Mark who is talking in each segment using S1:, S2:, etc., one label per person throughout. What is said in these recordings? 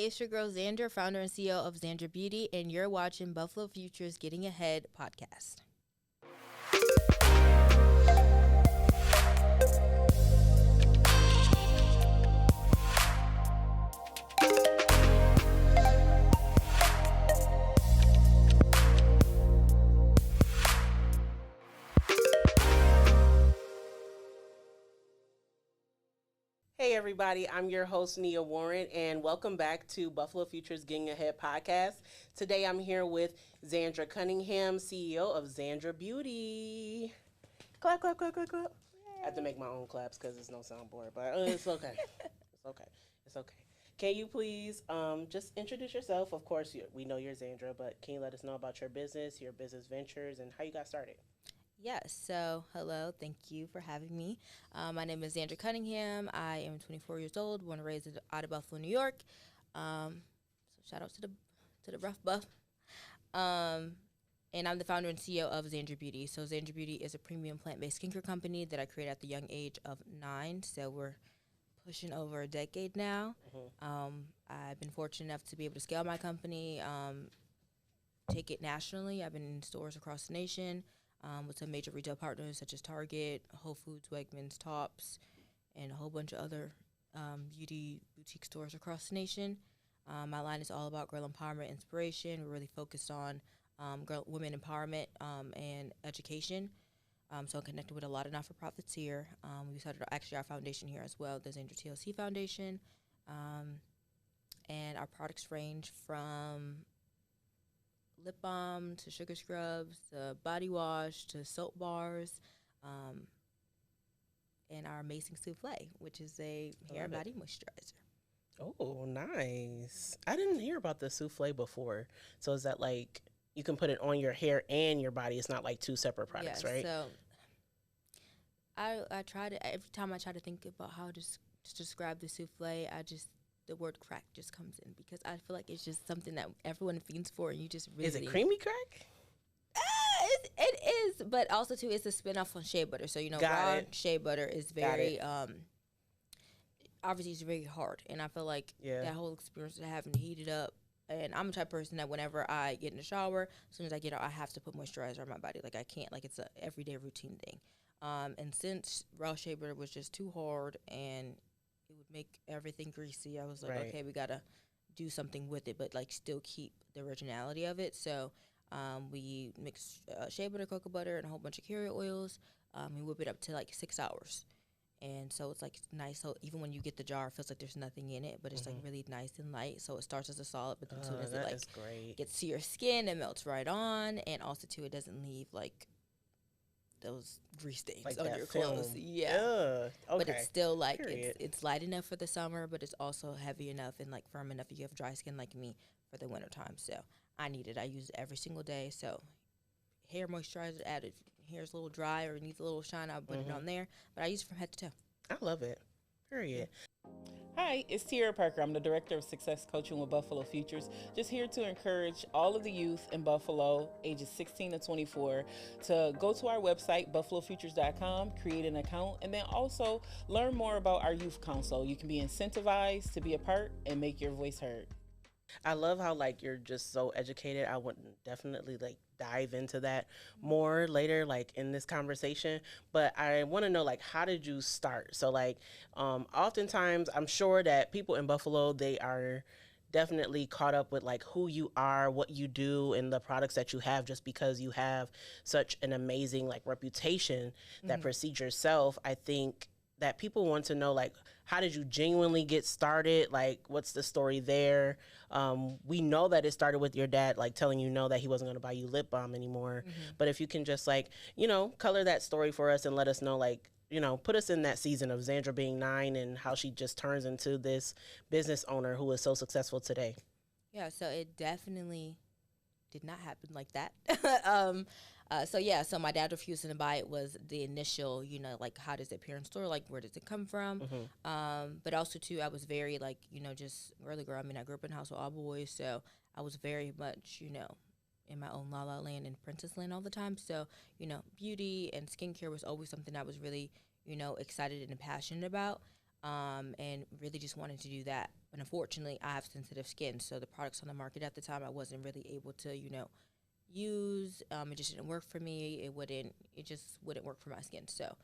S1: it's your girl Zandra, founder and CEO of Zandra Beauty, and you're watching Buffalo Future's Getting Ahead podcast.
S2: Hey everybody, I'm your host Nia Warren, and welcome back to Buffalo Future's Getting Ahead podcast. Today I'm here with Zandra Cunningham, CEO of Zandra Beauty. Clap, clap, clap, clap, clap. I have to make my own claps because there's no soundboard, but it's okay. It's okay. Can you please just introduce yourself? Of course, we know you're Zandra, but can you let us know about your business ventures, and how you got started?
S1: Yes, so hello, thank you for having me. My name is Zandra Cunningham. I am 24 years old, born and raised out of Buffalo, New York. So shout out to the rough buff. And I'm the founder and CEO of Zandra Beauty. So Zandra Beauty is a premium plant-based skincare company that I created at the young age of 9. So we're pushing over a decade now. I've been fortunate enough to be able to scale my company, take it nationally. I've been in stores across the nation. With some major retail partners such as Target, Whole Foods, Wegmans, Tops, and a whole bunch of other beauty boutique stores across the nation. My line is all about girl empowerment, inspiration. We're really focused on women empowerment and education. So I'm connected with a lot of not-for-profits here. We started our foundation here as well, the Zandra TLC Foundation. And our products range from lip balm to sugar scrubs to body wash to soap bars, and our amazing souffle, which is a hair and body moisturizer.
S2: Oh, nice. I didn't hear about the souffle before. So is that like you can put it on your hair and your body? It's not like two separate products, right?
S1: So I try to, every time I try to think about how to describe the souffle, the word crack just comes in because I feel like it's just something that everyone fiends for, and you just really.
S2: Is it creamy crack?
S1: It is, but also too, it's a spinoff on shea butter. So raw shea butter is very obviously it's very hard, and I feel like that whole experience of having to heat it up. And I'm the type of person that whenever I get in the shower, as soon as I get out, I have to put moisturizer on my body. Like I can't, like it's a everyday routine thing. And since raw shea butter was just too hard and it would make everything greasy, I was like, okay, we gotta do something with it, but like still keep the originality of it. So we mix shea butter, cocoa butter, and a whole bunch of carrier oils. We whip it up to like 6 hours. And so it's like nice. So even when you get the jar, it feels like there's nothing in it, but it's like really nice and light. So it starts as a solid, but then as soon as it like gets to your skin, it melts right on. And also too, it doesn't leave like those grease stains like on your clothes. Okay. But it's still like it's light enough for the summer, but it's also heavy enough and like firm enough if you have dry skin like me for the winter time. So I need it. I use it every single day. So hair moisturizer added. Hair's a little dry or needs a little shine, I'll put it on there. But I use it from head to toe.
S2: I love it. Period.
S3: Hi, it's Tiara Parker. I'm the Director of Success Coaching with Buffalo Futures. Just here to encourage all of the youth in Buffalo, ages 16 to 24, to go to our website, buffalofutures.com, create an account, and then also learn more about our youth council. You can be incentivized to be a part and make your voice heard.
S2: I love how like you're just so educated. I would definitely like dive into that more later, like in this conversation. But I want to know like how did you start? So like oftentimes I'm sure that people in Buffalo, they are definitely caught up with like who you are, what you do, and the products that you have just because you have such an amazing like reputation that precedes yourself. I think that people want to know like how did you genuinely get started? Like what's the story there? We know that it started with your dad like telling you no that he wasn't going to buy you lip balm anymore. But if you can just like, color that story for us and let us know like, put us in that season of Zandra being 9 and how she just turns into this business owner who is so successful today.
S1: Yeah, so it definitely did not happen like that. So my dad refusing to buy it was the initial, like how does it appear in store? Like where does it come from? But also too, I was very like, just early girl. I mean, I grew up in a house with all boys, so I was very much, in my own la la land and princess land all the time. So, beauty and skincare was always something I was really, excited and passionate about. And really just wanted to do that. But unfortunately, I have sensitive skin, so the products on the market at the time, I wasn't really able to, use. It just didn't work for me. It just wouldn't work for my skin. So,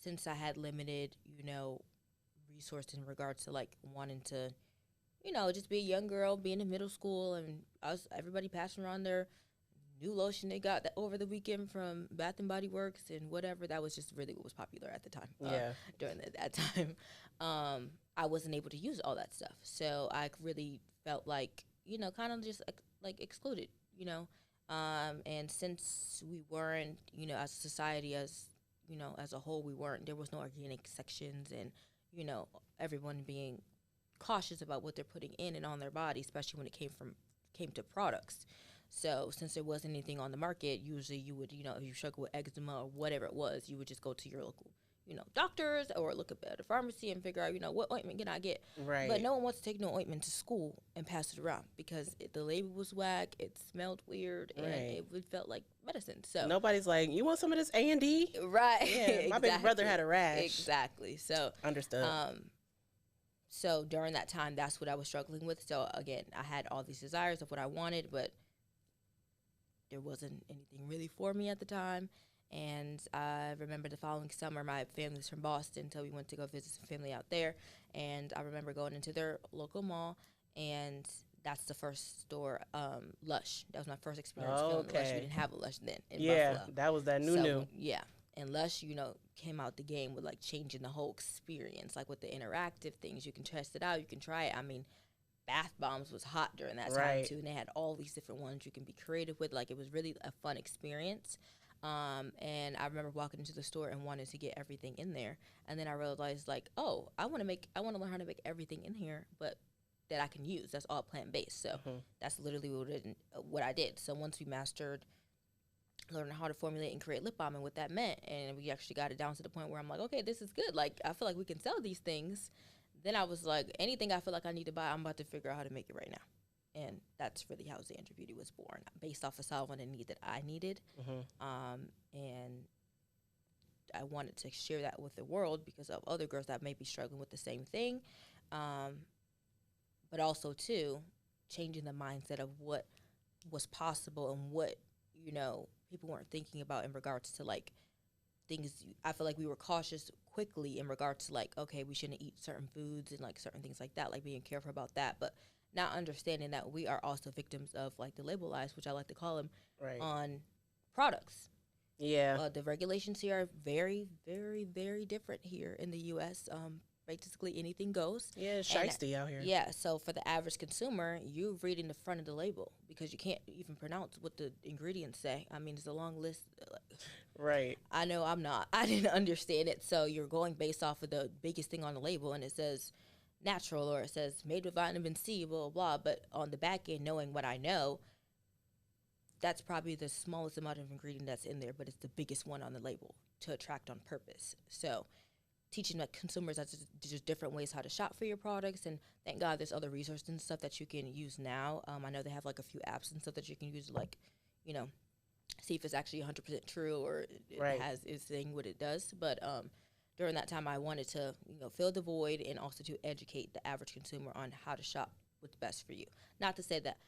S1: since I had limited, resources in regards to like wanting to, just be a young girl, being in middle school, and everybody passing around their new lotion they got over the weekend from Bath and Body Works and whatever. That was just really what was popular at the time. During that time, I wasn't able to use all that stuff, so I really felt like kind of just like excluded, and since we weren't, as a society, as a whole, there was no organic sections, and everyone being cautious about what they're putting in and on their body, especially when it came to products. So since there wasn't anything on the market, usually you would, if you struggle with eczema or whatever it was, you would just go to your local, doctors, or look at a pharmacy and figure out, what ointment can I get?
S2: Right.
S1: But no one wants to take no ointment to school and pass it around because the label was whack, it smelled weird, and it felt like medicine. So
S2: nobody's like, you want some of this A&D?
S1: Right.
S2: Yeah, my
S1: exactly.
S2: big brother had a rash.
S1: Exactly. So
S2: understood.
S1: So during that time, that's what I was struggling with. So again, I had all these desires of what I wanted, but there wasn't anything really for me at the time. And I remember the following summer, my family's from Boston, so we went to go visit some family out there. And I remember going into their local mall, and that's the first store, Lush. That was my first experience going to Lush. We didn't have a Lush then in Buffalo.
S2: That was that new.
S1: Yeah. And Lush, came out the game with, like, changing the whole experience, like with the interactive things. You can test it out. You can try it. I mean, bath bombs was hot during that time, too. And they had all these different ones you can be creative with. Like, it was really a fun experience. And I remember walking into the store and wanted to get everything in there. And then I realized, like, oh, I want to learn how to make everything in here, but that I can use. That's all plant-based. So that's literally what I did. So once we mastered learning how to formulate and create lip balm and what that meant, and we actually got it down to the point where I'm like, okay, this is good. Like, I feel like we can sell these things. Then I was like, anything I feel like I need to buy, I'm about to figure out how to make it right now. And that's really how Zandra Beauty was born, based off of solving a need that I needed. And I wanted to share that with the world because of other girls that may be struggling with the same thing. But also, too, changing the mindset of what was possible and what, people weren't thinking about in regards to, like, things. I feel like we were cautious quickly in regards to, like, okay, we shouldn't eat certain foods and, like, certain things like that, like being careful about that. But not understanding that we are also victims of, like, the label lies, which I like to call them, on products.
S2: Yeah.
S1: The regulations here are very, very, very different here in the U.S. Basically, anything goes.
S2: Yeah, it's shiesty out here.
S1: Yeah, so for the average consumer, you're reading the front of the label because you can't even pronounce what the ingredients say. I mean, it's a long list.
S2: Right.
S1: I know I'm not. I didn't understand it. So you're going based off of the biggest thing on the label, and it says natural, or it says made with vitamin C, blah, blah, blah. But on the back end, knowing what I know, that's probably the smallest amount of ingredient that's in there, but it's the biggest one on the label to attract on purpose. So teaching like consumers that's just different ways how to shop for your products, and thank God there's other resources and stuff that you can use now. I know they have like a few apps and stuff that you can use to, like, see if it's actually 100% true or is saying what it does. But during that time, I wanted to fill the void and also to educate the average consumer on how to shop what's best for you. Not to say that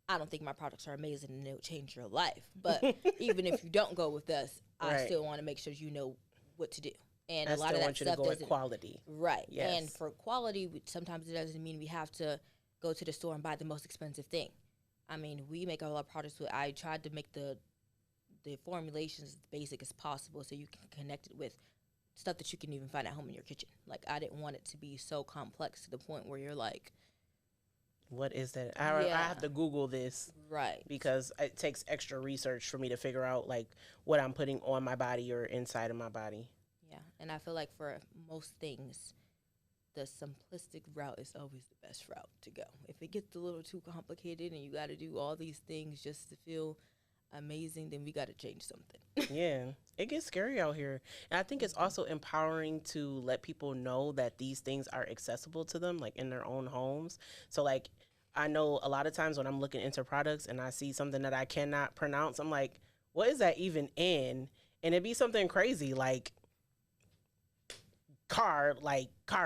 S1: I don't think my products are amazing and they'll change your life, but even if you don't go with us, I still want to make sure you know what to do. And a lot of that stuff doesn't.
S2: Quality.
S1: Right.
S2: Yes.
S1: And for quality, sometimes it doesn't mean we have to go to the store and buy the most expensive thing. I mean, we make all our products with, I tried to make the formulations as basic as possible so you can connect it with stuff that you can even find at home in your kitchen. Like, I didn't want it to be so complex to the point where you're like,
S2: what is that? I have to Google this.
S1: Right.
S2: Because it takes extra research for me to figure out, like, what I'm putting on my body or inside of my body.
S1: Yeah. And I feel like for most things, the simplistic route is always the best route to go. If it gets a little too complicated and you got to do all these things just to feel amazing, then we got to change something.
S2: Yeah, it gets scary out here. And I think it's also empowering to let people know that these things are accessible to them, like in their own homes. So, like, I know a lot of times when I'm looking into products and I see something that I cannot pronounce, I'm like, what is that even in? And it'd be something crazy like car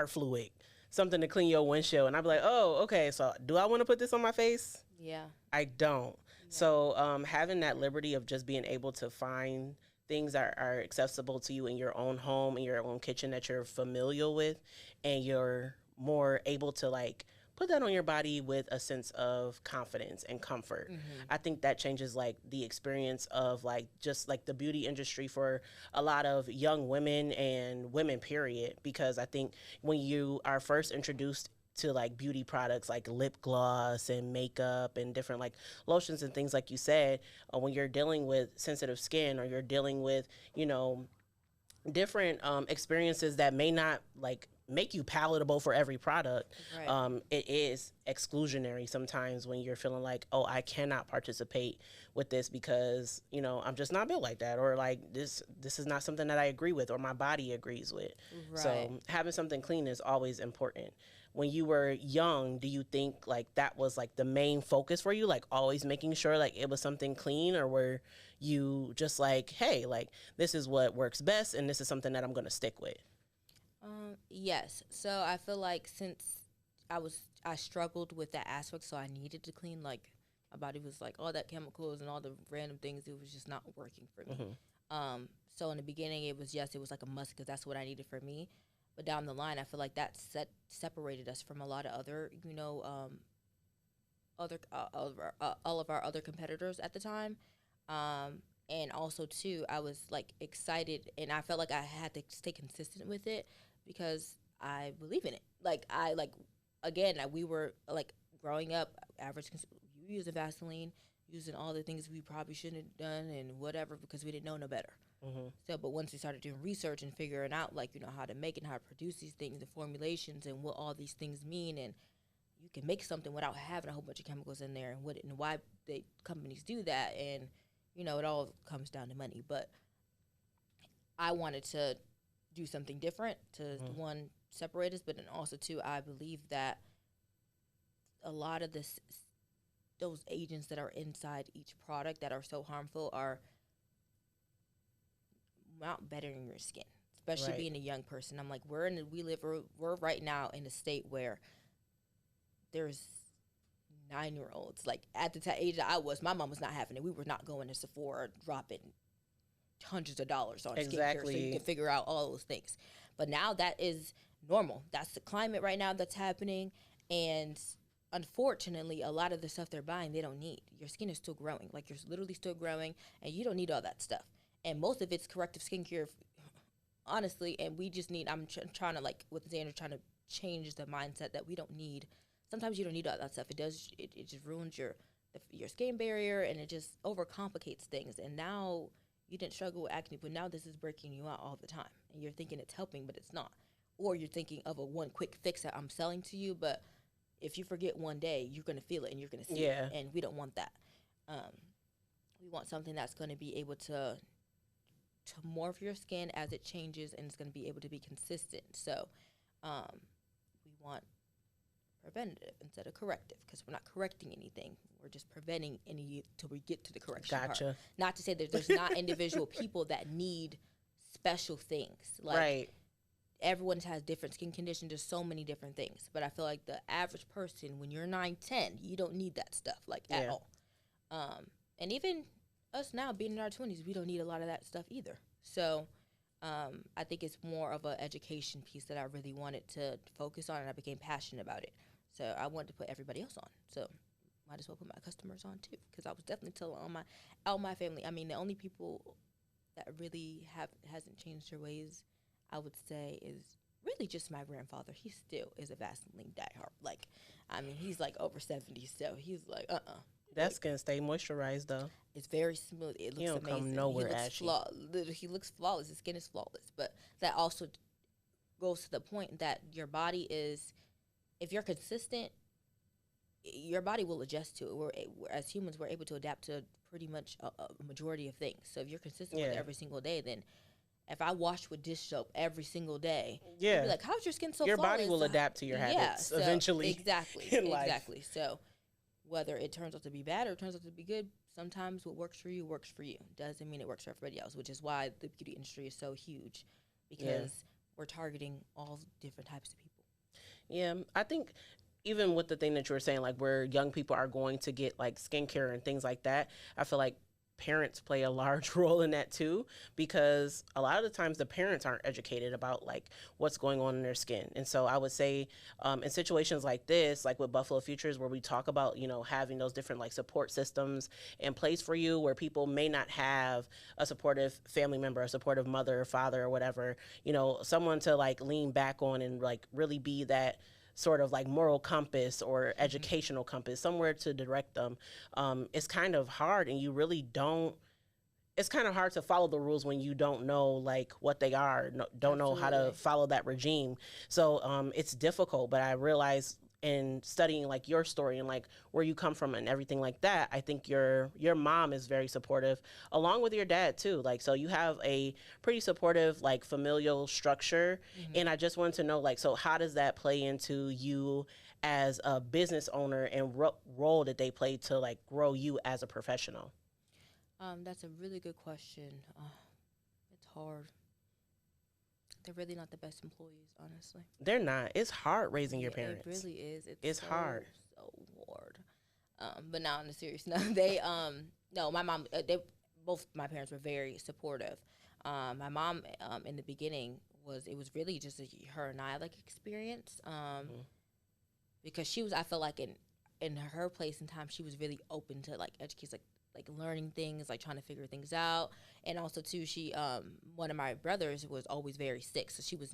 S2: fluid. something to clean your windshield, and I'd be like, oh, okay, so do I want to put this on my face?
S1: Yeah.
S2: I don't. Yeah. So having that liberty of just being able to find things that are accessible to you in your own home, in your own kitchen that you're familiar with, and you're more able to like put that on your body with a sense of confidence and comfort. Mm-hmm. I think that changes like the experience of like just like the beauty industry for a lot of young women and women period, because I think when you are first introduced to like beauty products like lip gloss and makeup and different like lotions and things like you said, when you're dealing with sensitive skin or you're dealing with, you know, different experiences that may not like make you palatable for every product. Right. It is exclusionary sometimes when you're feeling like, oh, I cannot participate with this because, you know, I'm just not built like that, or like this is not something that I agree with or my body agrees with. Right. So having something clean is always important. When you were young, do you think like that was like the main focus for you, like always making sure like it was something clean, or were you just like, hey, like this is what works best and this is something that I'm going to stick with?
S1: Yes. So I feel like since I struggled with that aspect, so I needed to clean. Like my body was like all that chemicals and all the random things. It was just not working for me. Mm-hmm. So in the beginning, it was like a must because that's what I needed for me. But down the line, I feel like that separated us from a lot of other, you know, all of our other competitors at the time. And also too, I was like excited, and I felt like I had to stay consistent with it because I believe in it. Like we were like growing up, using Vaseline, using all the things we probably shouldn't have done and whatever because we didn't know no better. Mm-hmm. So, but once we started doing research and figuring out like, you know, how to make it, how to produce these things, the formulations and what all these things mean, and you can make something without having a whole bunch of chemicals in there, and why companies do that, and you know, it all comes down to money. But I wanted to do something different to one, separate us, but then also two, I believe that a lot of those agents that are inside each product that are so harmful are not bettering your skin, especially being a young person. I'm like, we're right now in a state where there's 9-year-olds. Like at the age that I was, my mom was not having it. We were not going to Sephora dropping hundreds of dollars on skincare so you can figure out all those things. But now that is normal. That's the climate right now that's happening. And unfortunately, a lot of the stuff they're buying, they don't need. Your skin is still growing. Like you're literally still growing, and you don't need all that stuff. And most of it's corrective skincare, honestly. And we just need, I'm trying to, like, with Xandra, trying to change the mindset that we don't need. Sometimes you don't need all that stuff. It just ruins your skin barrier, and it just overcomplicates things. And now you didn't struggle with acne, but now this is breaking you out all the time. And you're thinking it's helping, but it's not. Or you're thinking of a one quick fix that I'm selling to you, but if you forget one day, you're going to feel it and you're going to see it. And we don't want that. We want something that's going to be able to morph your skin as it changes, and it's going to be able to be consistent. So we want preventative instead of corrective, because we're not correcting anything. We're just preventing any till we get to the correction part. Not to say that there's not individual people that need special things. Like everyone has different skin conditions. There's so many different things. But I feel like the average person, when you're 9, 10, you don't need that stuff at all. And even us now being in our 20s, we don't need a lot of that stuff either. So I think it's more of an education piece that I really wanted to focus on, and I became passionate about it. So I wanted to put everybody else on. So might as well put my customers on too, because I was definitely telling all my family. I mean, the only people that really hasn't changed their ways, I would say, is really just my grandfather. He still is a Vaseline diehard. Like, I mean, he's like over 70, so he's like,
S2: That skin stay moisturized though.
S1: It's very smooth. It looks amazing.
S2: Come nowhere ashy.
S1: He looks flawless. His skin is flawless. But that also goes to the point that your body is, if you're consistent, your body will adjust to it. As humans, we're able to adapt to pretty much a majority of things. So if you're consistent with it every single day, then if I wash with dish soap every single day, you'll be like, how's your skin so flawless?
S2: Your body will adapt to your habits eventually.
S1: Exactly. So whether it turns out to be bad or it turns out to be good, sometimes what works for you works for you. Doesn't mean it works for everybody else, which is why the beauty industry is so huge, because we're targeting all different types of people.
S2: Yeah, I think even with the thing that you were saying, like where young people are going to get like skincare and things like that, I feel like parents play a large role in that too, because a lot of the times the parents aren't educated about like what's going on in their skin. And so I would say in situations like this, like with Buffalo Futures, where we talk about, you know, having those different like support systems in place for you, where people may not have a supportive family member, a supportive mother or father or whatever, you know, someone to like lean back on and like really be that sort of like moral compass or educational compass, somewhere to direct them. It's kind of hard, and you really don't. It's kind of hard to follow the rules when you don't know like what they are, don't know how to follow that regime. So it's difficult. But I realize in studying like your story and like where you come from and everything like that, I think your mom is very supportive, along with your dad too. Like, so you have a pretty supportive like familial structure. And I just wanted to know, like, so how does that play into you as a business owner, and role that they play to like grow you as a professional?
S1: That's a really good question. It's hard. They're really not the best employees, honestly.
S2: They're not. It's hard raising your parents.
S1: It really is.
S2: It's
S1: so,
S2: hard.
S1: So hard. But now on a serious note, they no, my mom, both my parents were very supportive. My mom in the beginning it was really just her and I like experience. Because she was, I felt like in her place and time, she was really open to like educate, like learning things, like trying to figure things out. And also too, she one of my brothers was always very sick, so she was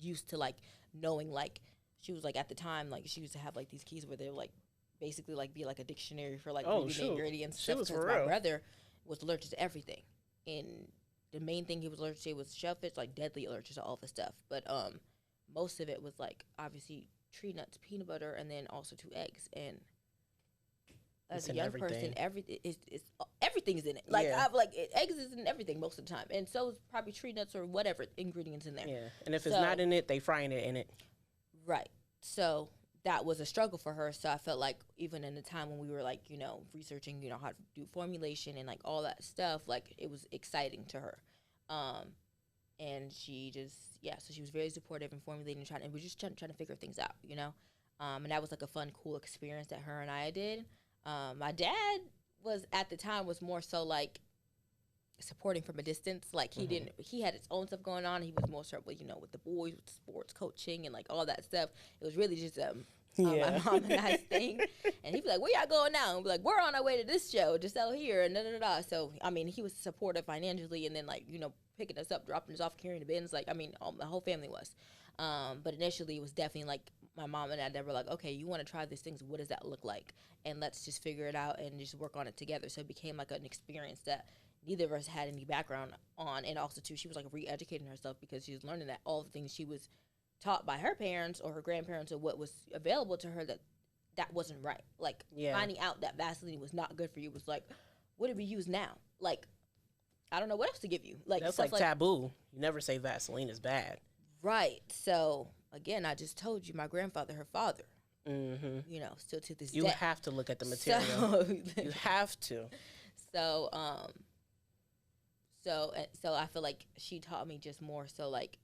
S1: used to like knowing, like she was like at the time, like she used to have like these keys where they're like basically like be like a dictionary for like reading the ingredients and stuff. Because my brother was allergic to everything, and the main thing he was allergic to was shellfish, like deadly allergic to all the stuff. But most of it was like obviously tree nuts, peanut butter, and then also to eggs. And as a young person, everything is in it. Like eggs is in everything most of the time, and so is probably tree nuts or whatever ingredients in there.
S2: Yeah, and if it's not in it, they frying it in it.
S1: Right. So that was a struggle for her. So I felt like even in the time when we were like, you know, researching, you know, how to do formulation and like all that stuff, like it was exciting to her. And she just, so she was very supportive in formulating and we're just trying to figure things out, you know? And that was like a fun, cool experience that her and I did. My dad at the time was more so like supporting from a distance. Like he had his own stuff going on. He was more so, you know, with the boys, with sports coaching and like all that stuff. It was really just my mom and I's thing. And he'd be like, where y'all going now? And be like, we're on our way to this show, just out here, and da-da-da-da. So, I mean, he was supportive financially, and then like, you know, picking us up, dropping us off, carrying the bins. Like, I mean, the whole family was. But initially, it was definitely like my mom and dad were like, okay, you want to try these things. What does that look like? And let's just figure it out and just work on it together. So it became like an experience that neither of us had any background on. And also, too, she was like re-educating herself because she was learning that all the things she was taught by her parents or her grandparents or what was available to her, that wasn't right. Like, finding out that Vaseline was not good for you was like, what do we use now? Like, I don't know what else to give you. Like,
S2: that's like taboo. You never say Vaseline is bad.
S1: Right. So, again, I just told you, my grandfather, her father, you know, still to this day.
S2: You have to look at the material. You have to.
S1: So, so I feel like she taught me just more so like,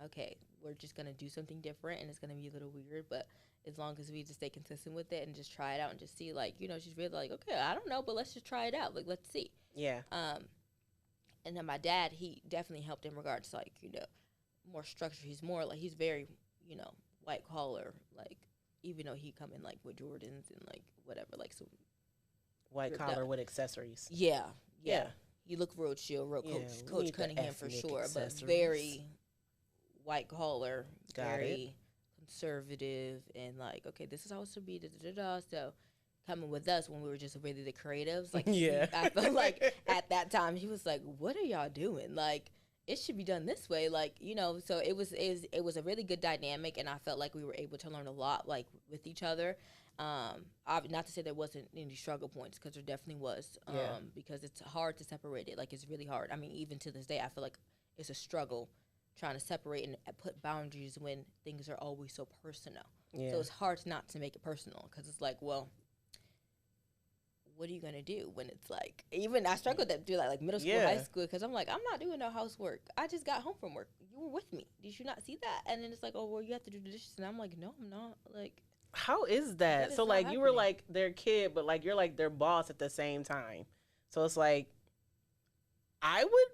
S1: okay, we're just going to do something different, and it's going to be a little weird, but as long as we just stay consistent with it and just try it out and just see, like, you know, she's really like, okay, I don't know, but let's just try it out. Like, let's see.
S2: Yeah.
S1: And then my dad, he definitely helped in regards to, like, you know, more structure. He's more, like, he's very, you know, white collar, like, even though he come in, like, with Jordans and, like, whatever, like, some
S2: white collar with accessories.
S1: Yeah. You look real chill, real Coach Cunningham for sure, but very white collar, very conservative, and like, okay, this is how it's to be, da-da-da-da. So coming with us when we were just really the creatives, like, I felt like at that time he was like, what are y'all doing? Like, it should be done this way, like, you know. So it was a really good dynamic, and I felt like we were able to learn a lot, like, with each other. Not to say there wasn't any struggle points, because there definitely was, because it's hard to separate it. Like, it's really hard. I mean, even to this day, I feel like it's a struggle trying to separate and put boundaries when things are always so personal. So it's hard not to make it personal, because it's like, well, what are you gonna do when it's like, even I struggled to do that like middle school, high school, because I'm like, I'm not doing no housework. I just got home from work. You were with me. Did you not see that? And then it's like, oh well, you have to do the dishes, and I'm like, no, I'm not. Like,
S2: how is that? So like, you were like their kid, but like you're like their boss at the same time. So it's like, I would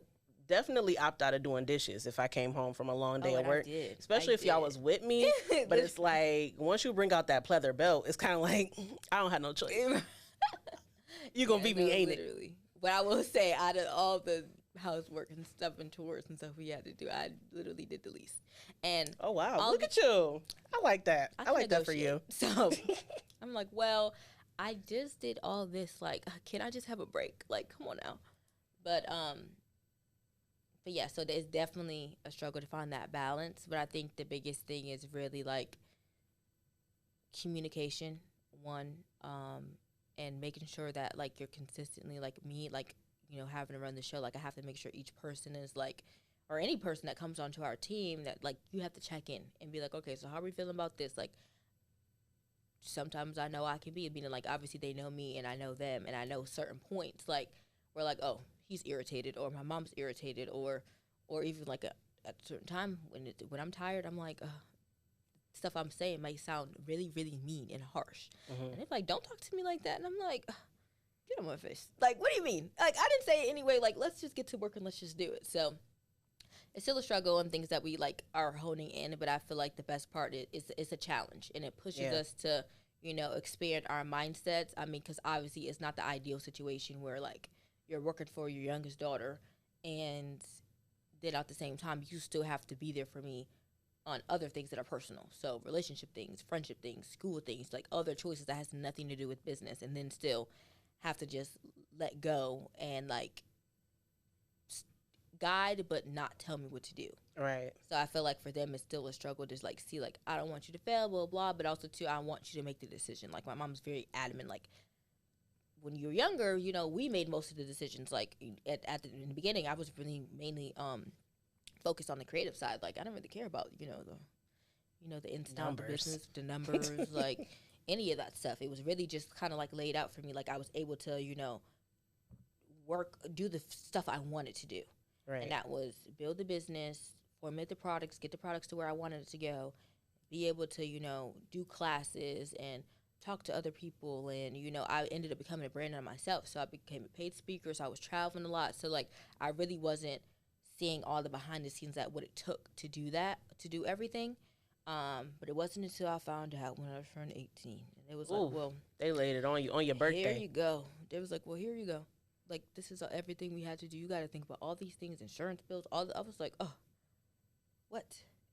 S2: definitely opt out of doing dishes if I came home from a long day of work, especially if y'all was with me. But it's like, once you bring out that pleather belt, it's kind of like, I don't have no choice. You gonna beat me, ain't literally. It?
S1: But I will say, out of all the housework and stuff and chores and stuff we had to do, I literally did the least. And
S2: oh wow, look at you! I like that. I like that for you.
S1: So I'm like, well, I just did all this. Like, can I just have a break? Like, come on now. But yeah, so there's definitely a struggle to find that balance. But I think the biggest thing is really like communication, one, and making sure that like you're consistently, like me, like, you know, having to run the show. Like, I have to make sure each person is like, or any person that comes onto our team, that like you have to check in and be like, okay, so how are we feeling about this? Like, sometimes I know I can be, meaning like obviously they know me and I know them, and I know certain points like we're like, oh, he's irritated, or my mom's irritated, or even like at a certain time when I'm tired, I'm like, stuff I'm saying might sound really, really mean and harsh. And they're like, don't talk to me like that. And I'm like, get on my face. Like, what do you mean? Like, I didn't say it anyway. Like, let's just get to work and let's just do it. So it's still a struggle and things that we like are honing in, but I feel like the best part is it's a challenge, and it pushes us to, you know, expand our mindsets. I mean, because obviously it's not the ideal situation where like you're working for your youngest daughter, and then at the same time you still have to be there for me on other things that are personal. So relationship things, friendship things, school things, like other choices that has nothing to do with business, and then still have to just let go and like guide but not tell me what to do.
S2: Right.
S1: So I feel like for them it's still a struggle to like see like, I don't want you to fail, blah blah, but also too I want you to make the decision. Like, my mom's very adamant, like, when you're younger, you know, we made most of the decisions. Like in the beginning, I was really mainly focused on the creative side. Like, I don't really care about, you know, the ins and outs of the business, the numbers, like any of that stuff. It was really just kind of like laid out for me. Like, I was able to, you know, do the stuff I wanted to do.
S2: Right.
S1: And that was build the business, formulate the products, get the products to where I wanted it to go, be able to, you know, do classes and talk to other people. And, you know, I ended up becoming a brand on myself. So I became a paid speaker. So I was traveling a lot. So, like, I really wasn't seeing all the behind the scenes that what it took to do that, to do everything. But it wasn't until I found out when I was turning 18. And it was like, well,
S2: they laid it on you on your birthday.
S1: Here you go. They was like, well, here you go. Like, this is everything we had to do. You got to think about all these things, insurance bills, I was like, oh, what?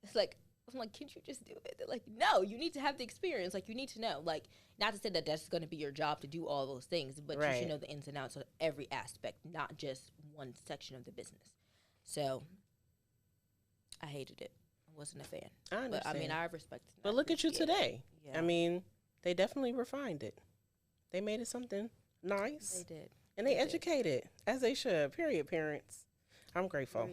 S1: It's like, I'm like, can't you just do it? They're like, no, you need to have the experience. Like, you need to know. Like, not to say that that's going to be your job to do all those things, but you should know the ins and outs of every aspect, not just one section of the business. So, I hated it. I wasn't a fan.
S2: I understand.
S1: But, I mean, I respect it.
S2: But look at you today. Yeah. I mean, they definitely refined it. They made it something nice.
S1: They did.
S2: And they educated, as they should. Period, parents. I'm grateful.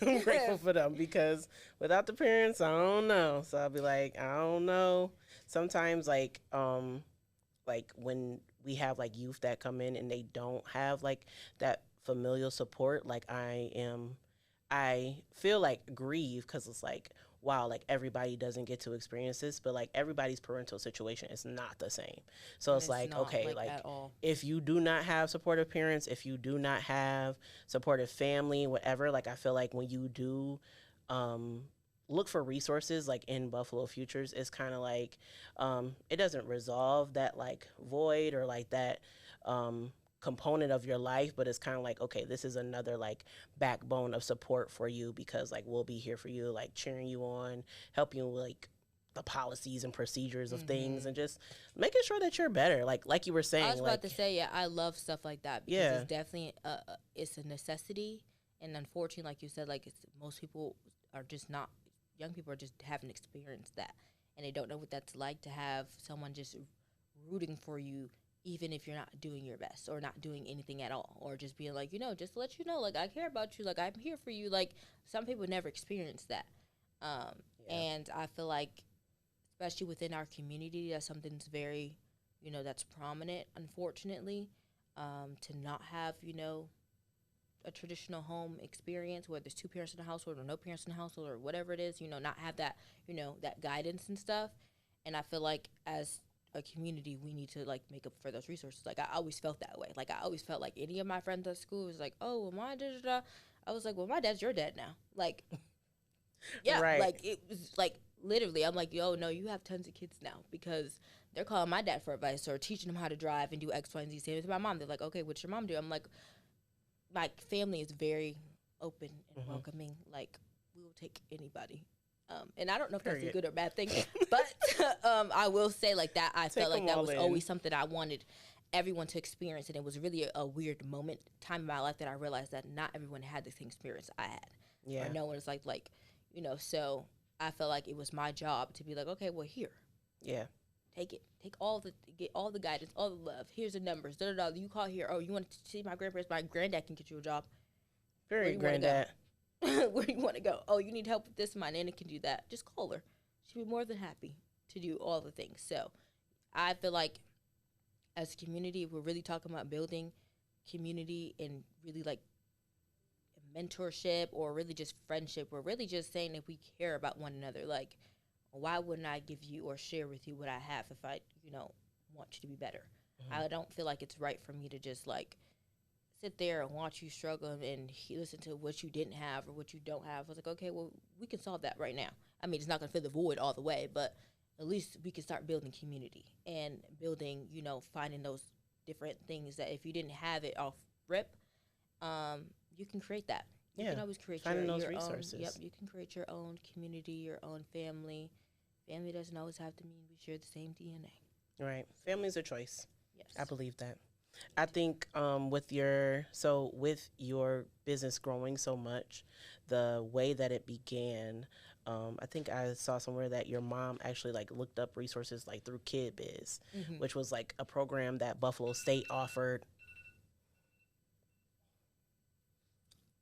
S2: I'm grateful for them, because without the parents, I don't know. So I'll be like, I don't know. Sometimes, like when we have like youth that come in and they don't have like that familial support, like I feel like grieve, because it's like, wow, like everybody doesn't get to experience this, but like everybody's parental situation is not the same. So it's like, okay, like if you do not have supportive parents, if you do not have supportive family, whatever, like I feel like when you do look for resources like in Buffalo Futures, it's kind of like it doesn't resolve that like void or like that component of your life, but it's kind of like, okay, this is another like backbone of support for you, because like we'll be here for you, like cheering you on, helping you with like the policies and procedures of things, and just making sure that you're better, like you were saying.
S1: I was about to say, yeah, I love stuff like that, because it's definitely it's a necessity, and unfortunately, like you said, like most people are just not, young people are just haven't experienced that, and they don't know what that's like to have someone just rooting for you, even if you're not doing your best or not doing anything at all, or just being like, you know, just to let you know, like, I care about you, like, I'm here for you. Like, some people never experience that. And I feel like, especially within our community, that's something that's very that's prominent, unfortunately, to not have, a traditional home experience where there's two parents in the household or no parents in the household or whatever it is, not have that, that guidance and stuff. And I feel like as a community, we need to like make up for those resources. Like I always felt that way. Like I always felt like any of my friends at school was like, oh, well, my da-da-da. I was like, well, my dad's your dad now. Like, yeah, right. Like it was like literally, I'm like, yo, no, you have tons of kids now because they're calling my dad for advice or teaching him how to drive and do X, Y, and Z. Same with my mom. They're like, okay, what's your mom do? I'm like, my family is very open and welcoming. Like, we will take anybody. And I don't know if that's a good or bad thing, but I will say like that. I felt like that was always something I wanted everyone to experience, and it was really a weird time in my life that I realized that not everyone had the same experience I had. Yeah. Or no one was like, so I felt like it was my job to be like, okay, well, here. Yeah. Take it. Get all the guidance, all the love. Here's the numbers. You call here. Oh, you want to see my grandparents? My granddad can get you a job.
S2: Very granddad.
S1: Where do you want to go? Oh, you need help with this? My nana can do that. Just call her. She'll be more than happy to do all the things. So I feel like as a community, we're really talking about building community and really like mentorship or really just friendship. We're really just saying that we care about one another. Like, why wouldn't I give you or share with you what I have if I, want you to be better? I don't feel like it's right for me to just like sit there and watch you struggle and listen to what you didn't have or what you don't have. I was like, okay, well, we can solve that right now. I mean, it's not going to fill the void all the way, but at least we can start building community and building, finding those different things that if you didn't have it off rip, you can create that. You can always create
S2: finding those
S1: your
S2: resources.
S1: Own, you can create your own community, your own family. Family doesn't always have to mean we share the same DNA.
S2: Right. Family's a choice.
S1: Yes.
S2: I believe that. I think with your business growing so much, the way that it began, I think I saw somewhere that your mom actually like looked up resources like through Kid Biz, which was like a program that Buffalo State offered.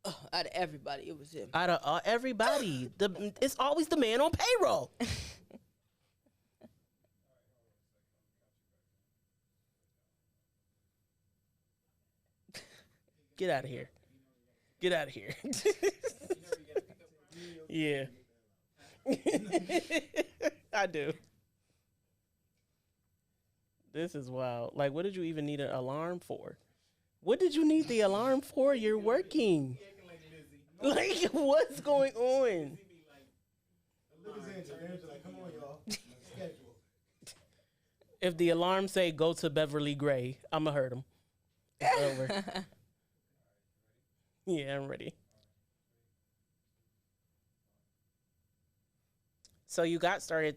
S1: Out of everybody, it was him.
S2: Out of everybody, it's always the man on payroll. Get out of here. Get out of here. Yeah. I do. This is wild. Like, what did you even need an alarm for? What did you need the alarm for? You're working. Like, what's going on? If the alarm say go to Beverly Gray, I'ma hurt him. It's over. Yeah, I'm ready. So you got started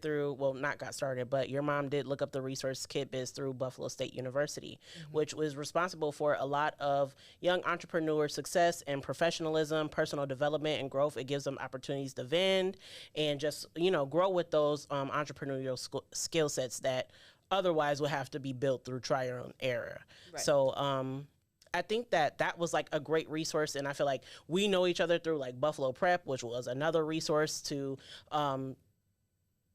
S2: but your mom did look up the resource Kid Biz through Buffalo State University, which was responsible for a lot of young entrepreneur success and professionalism, personal development and growth. It gives them opportunities to vend and just, grow with those entrepreneurial skill sets that otherwise would have to be built through trial and error. Right. So, I think that was like a great resource, and I feel like we know each other through like Buffalo Prep, which was another resource to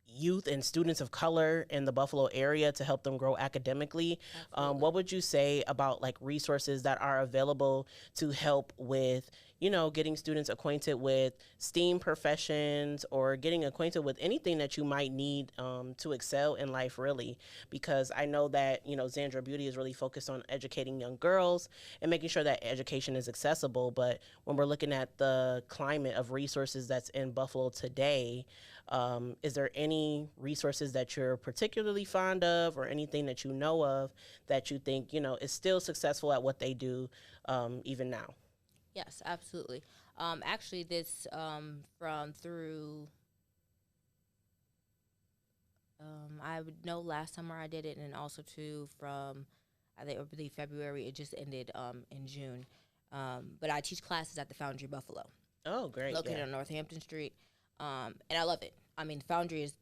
S2: youth and students of color in the Buffalo area to help them grow academically. What would you say about like resources that are available to help with, getting students acquainted with STEAM professions or getting acquainted with anything that you might need to excel in life, really? Because I know that, Zandra Beauty is really focused on educating young girls and making sure that education is accessible. But when we're looking at the climate of resources that's in Buffalo today, is there any resources that you're particularly fond of or anything that you know of that you think, is still successful at what they do even now?
S1: Yes, absolutely. Actually, this through I would know last summer I did it, and also from I believe February. It just ended in June. But I teach classes at the Foundry Buffalo.
S2: Oh, great!
S1: Located on Northampton Street, and I love it. I mean, Foundry is.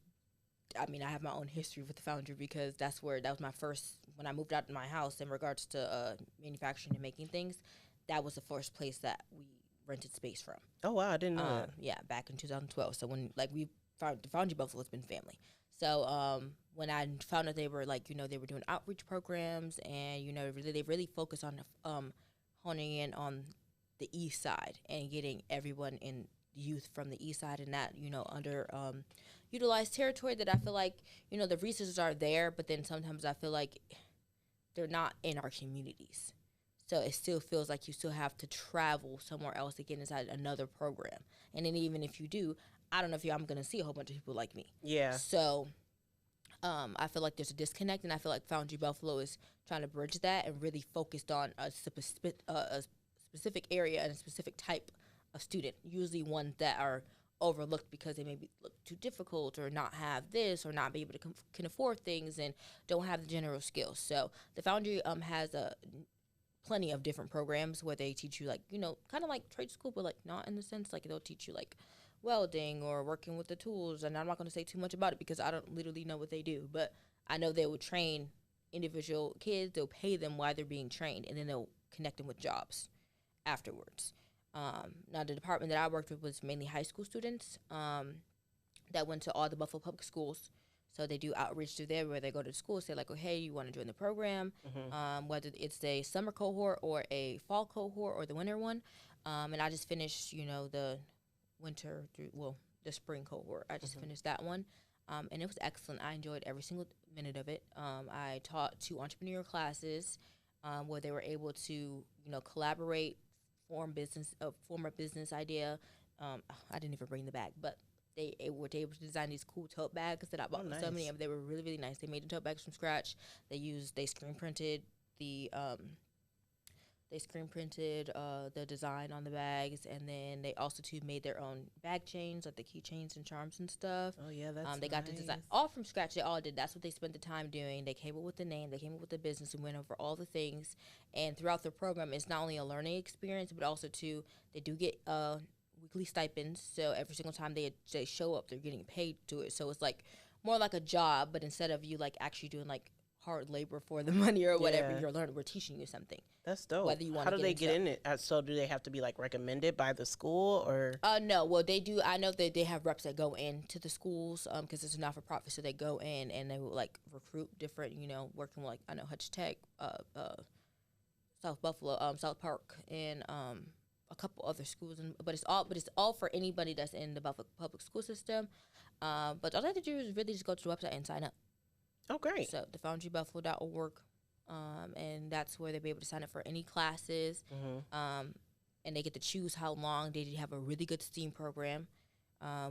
S1: I mean, I have my own history with the Foundry because that was my first when I moved out of my house in regards to manufacturing and making things. That was the first place that we rented space from.
S2: Oh, wow. I didn't know that.
S1: Yeah, back in 2012. So when, the Foundry Buffalo has been family. So when I found out they were like, they were doing outreach programs, and they really focus on honing in on the east side and getting everyone in youth from the east side, and that under utilized territory, that I feel like the resources are there, but then sometimes I feel like they're not in our communities. So it still feels like you still have to travel somewhere else to get inside another program. And then even if you do, I don't know if I'm going to see a whole bunch of people like me.
S2: Yeah.
S1: So I feel like there's a disconnect, and I feel like Foundry Buffalo is trying to bridge that and really focused on a specific area and a specific type of student, usually ones that are overlooked because they maybe look too difficult or not have this or not be able to can afford things and don't have the general skills. So the Foundry has plenty of different programs where they teach you like, kind of like trade school, but like not in the sense like they'll teach you like welding or working with the tools. And I'm not going to say too much about it because I don't literally know what they do, but I know they will train individual kids. They'll pay them while they're being trained, and then they'll connect them with jobs afterwards. Now, the department that I worked with was mainly high school students that went to all the Buffalo public schools. So they do outreach through there where they go to the school, say like, oh, hey, you want to join the program, whether it's a summer cohort or a fall cohort or the winter one. And I just finished, the the spring cohort. I just finished that one. And it was excellent. I enjoyed every single minute of it. I taught 2 entrepreneurial classes where they were able to, collaborate, form a business idea. I didn't even bring the bag, but they were able to design these cool tote bags that I bought. So many of them. They were really, really nice. They made the tote bags from scratch. They screen printed the design on the bags, and then they also made their own bag chains, like the keychains and charms and stuff.
S2: Oh yeah, that's
S1: they got to design all from scratch. They all did. That's what they spent the time doing. They came up with the name. They came up with the business and went over all the things. And throughout the program, it's not only a learning experience, but also they do get weekly stipends. So every single time they show up, they're getting paid to it. So it's like more like a job, but instead of you like actually doing like hard labor for the money or whatever, you're learning. We're teaching you something.
S2: That's dope.
S1: Whether you want.
S2: How do they get in it? So do they have to be like recommended by the school or?
S1: No. Well, they do. I know that they have reps that go into the schools because it's a not for profit. So they go in and they will like recruit different. Working with like I know Hutch Tech, South Buffalo, South Park, and a couple other schools. But it's all for anybody that's in the Buffalo public school system. But all they have to do is really just go to the website and sign up.
S2: Oh, great.
S1: So thefoundrybuffalo.org, and that's where they'll be able to sign up for any classes, and they get to choose how long. They have a really good STEAM program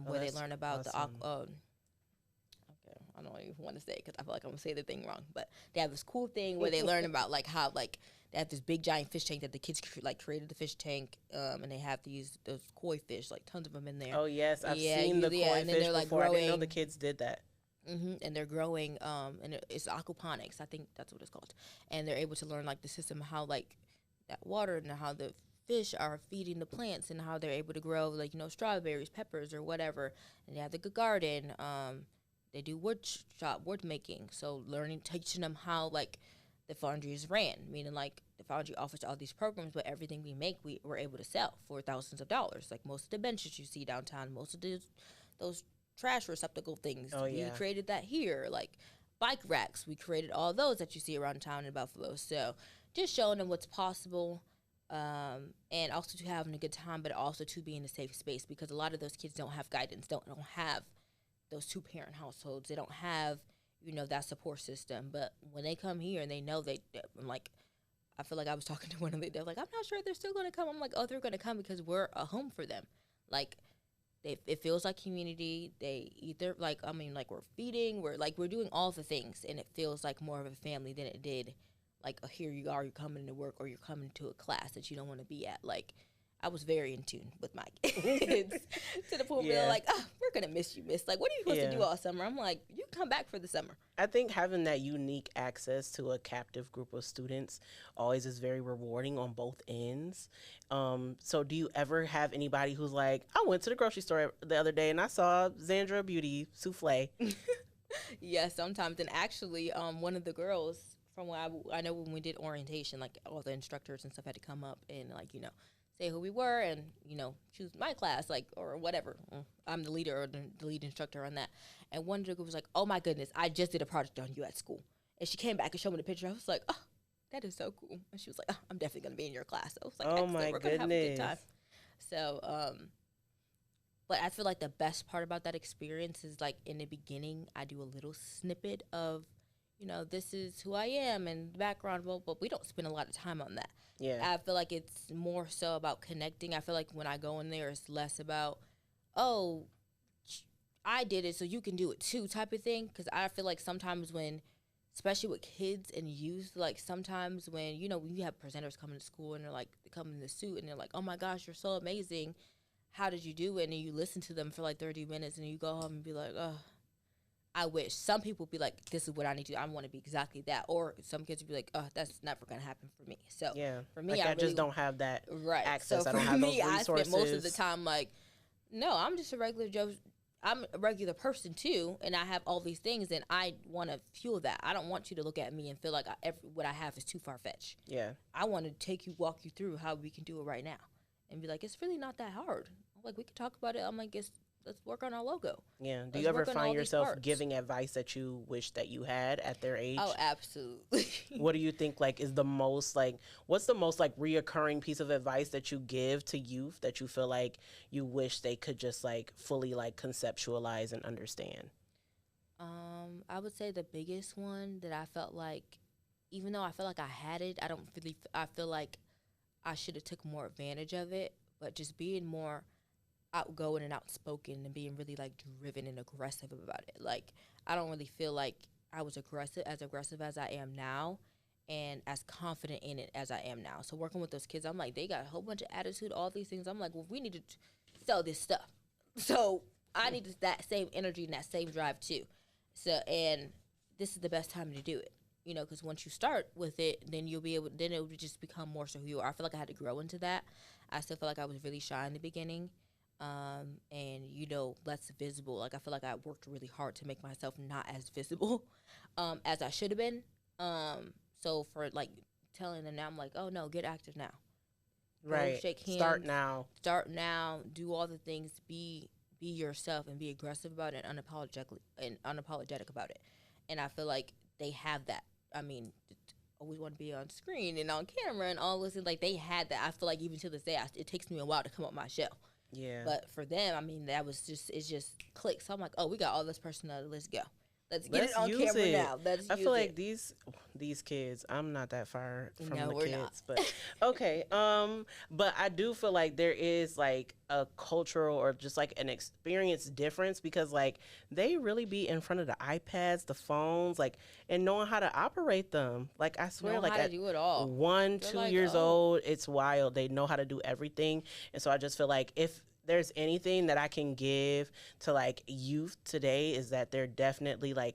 S1: where they learn about okay, I don't even want to say it because I feel like I'm going to say the thing wrong, but they have this cool thing where they learn about like how like they have this big giant fish tank that the kids created the fish tank, and they have those koi fish, like tons of them in there.
S2: Oh, yes. I've seen the koi fish before. Like, I didn't know the kids did that.
S1: And they're growing, and it's aquaponics. I think that's what it's called. And they're able to learn like the system, how like that water and how the fish are feeding the plants and how they're able to grow like strawberries, peppers, or whatever. And they have the good garden. They do wood making. So teaching them how like the foundry is ran, meaning like the foundry offers all these programs, but everything we make we're able to sell for thousands of dollars. Like most of the benches you see downtown, most of those trash receptacle things. We created that here. Like bike racks, we created all those that you see around town in Buffalo. So just showing them what's possible, and also to having a good time, but also to be in a safe space, because a lot of those kids don't have guidance, don't have those 2-parent households. They don't have that support system. But when they come here and they know I'm like, I feel like I was talking to one of them. They're like, I'm not sure they're still going to come. I'm like, oh, they're going to come because we're a home for them. Like. It feels like community. They either we're feeding, we're doing all the things, and it feels like more of a family than it did like here you are, you're coming to work or you're coming to a class that you don't want to be at. Like I was very in tune with my kids to the point where they're like, oh, we're going to miss you, miss. Like, what are you supposed to do all summer? I'm like, you come back for the summer.
S2: I think having that unique access to a captive group of students always is very rewarding on both ends. So do you ever have anybody who's like, I went to the grocery store the other day and I saw Zandra Beauty souffle?
S1: Yes, sometimes. And actually, one of the girls from when I know when we did orientation, like all the instructors and stuff had to come up and say who we were and, choose my class, like, or whatever. I'm the leader or the lead instructor on that. And one girl was like, oh my goodness, I just did a project on you at school. And she came back and showed me the picture. I was like, oh, that is so cool. And she was like, oh, I'm definitely going to be in your class. I was like,
S2: oh my
S1: we're
S2: goodness.
S1: going to have a good time. So, but I feel like the best part about that experience is, like, in the beginning, I do a little snippet of, this is who I am and the background, but we don't spend a lot of time on that.
S2: Yeah.
S1: I feel like it's more so about connecting. I feel like when I go in there, it's less about, oh, I did it, so you can do it too type of thing. Because I feel like sometimes when, especially with kids and youth, like sometimes when, when you have presenters coming to school and they're like, they come in the suit and they're like, oh my gosh, you're so amazing. How did you do it? And then you listen to them for like 30 minutes and you go home and be like, oh, I wish. Some people be like, this is what I need to do. I want to be exactly that. Or some kids would be like, oh, that's never going to happen for me. So for me,
S2: like I just don't have that access. So I don't have those resources. I spend
S1: most of the time like, no, I'm just a regular Joe. I'm a regular person too, and I have all these things, and I want to fuel that. I don't want you to look at me and feel like what I have is too far-fetched.
S2: Yeah.
S1: I want to walk you through how we can do it right now and be like, it's really not that hard. Like, we can talk about it. I'm like, let's work on our logo.
S2: Yeah. Do you ever find yourself giving advice that you wish that you had at their age?
S1: Oh, absolutely.
S2: What do you think, like, is the most, like, what's the most, like, reoccurring piece of advice that you give to youth that you feel like you wish they could just, like, fully, like, conceptualize and understand?
S1: I would say the biggest one that I felt like, even though I feel like I had it, I feel like I should have took more advantage of it, but just being more outgoing and outspoken and being really like driven and aggressive about it. Like, I don't really feel like I was aggressive as I am now and as confident in it as I am now. So working with those kids, I'm like, they got a whole bunch of attitude, all these things. I'm like, well, we need to sell this stuff. So I need that same energy and that same drive too. So, and this is the best time to do it. Because once you start with it, then it will just become more so who you are. I feel like I had to grow into that. I still feel like I was really shy in the beginning. And less visible. Like, I feel like I worked really hard to make myself not as visible as I should have been. So for like telling them now, I'm like, oh no, get active now.
S2: Right.
S1: Go shake hands.
S2: Start now.
S1: Do all the things. Be yourself and be aggressive about it and unapologetic about it. And I feel like they have that. I mean, always want to be on screen and on camera and all this. Like, they had that. I feel like even to this day, it takes me a while to come up my shell.
S2: Yeah.
S1: But for them, I mean, it just clicks. So I'm like, oh, we got all this personality. Let's go. Let's get it on camera now.
S2: I feel like these kids, I'm not that far from the kids,
S1: not.
S2: But okay. But I do feel like there is like a cultural or just like an experience difference because like they really be in front of the iPads, the phones, like, and knowing how to operate them. Like, I swear, like
S1: at do it all.
S2: 1-2 years old, it's wild. They know how to do everything. And so I just feel like if there's anything that I can give to like youth today is that they're definitely like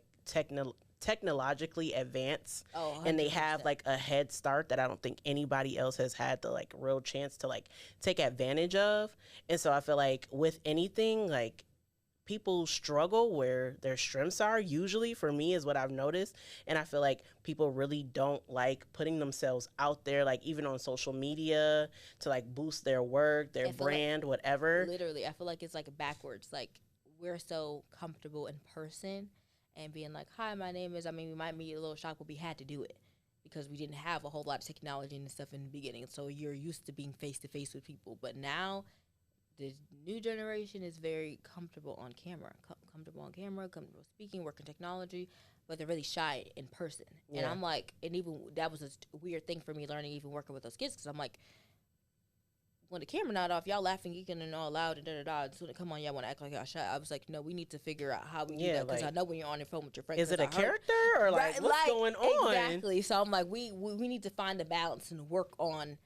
S2: technologically advanced, and they have like a head start that I don't think anybody else has had the like real chance to like take advantage of. And so I feel like with anything, like, people struggle where their strengths are, usually, for me, is what I've noticed. And I feel like people really don't like putting themselves out there, like even on social media, to like boost their work, their brand, like, whatever.
S1: Literally, I feel like it's like backwards. Like, we're so comfortable in person and being like, hi, my name is, we might be a little shocked, but we had to do it because we didn't have a whole lot of technology and stuff in the beginning. So you're used to being face to face with people. But now the new generation is very comfortable on camera, comfortable speaking, working technology, but they're really shy in person. Yeah. And I'm like, and even that was a weird thing for me learning, even working with those kids, because I'm like, when the camera not off, y'all laughing, geeking, and all loud, and da-da-da. So when it come on, y'all want to act like y'all shy. I was like, no, we need to figure out how we do that, because I know when you're on the phone with your friends.
S2: Is it a character, or like, what's going on?
S1: Exactly. So I'm like, we need to find the balance and work on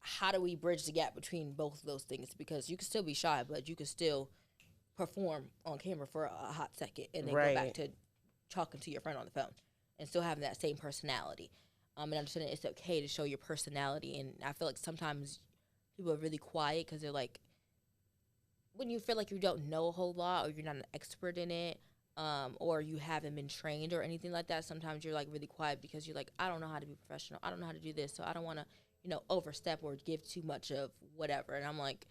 S1: how do we bridge the gap between both of those things, because you can still be shy, but you can still perform on camera for a hot second and then go back to talking to your friend on the phone and still having that same personality. And understanding it's okay to show your personality. And I feel like sometimes people are really quiet because they're like, when you feel like you don't know a whole lot or you're not an expert in it, or you haven't been trained or anything like that, sometimes you're like really quiet because you're like, I don't know how to be professional. I don't know how to do this, so I don't want to overstep or give too much of whatever. And I'm like,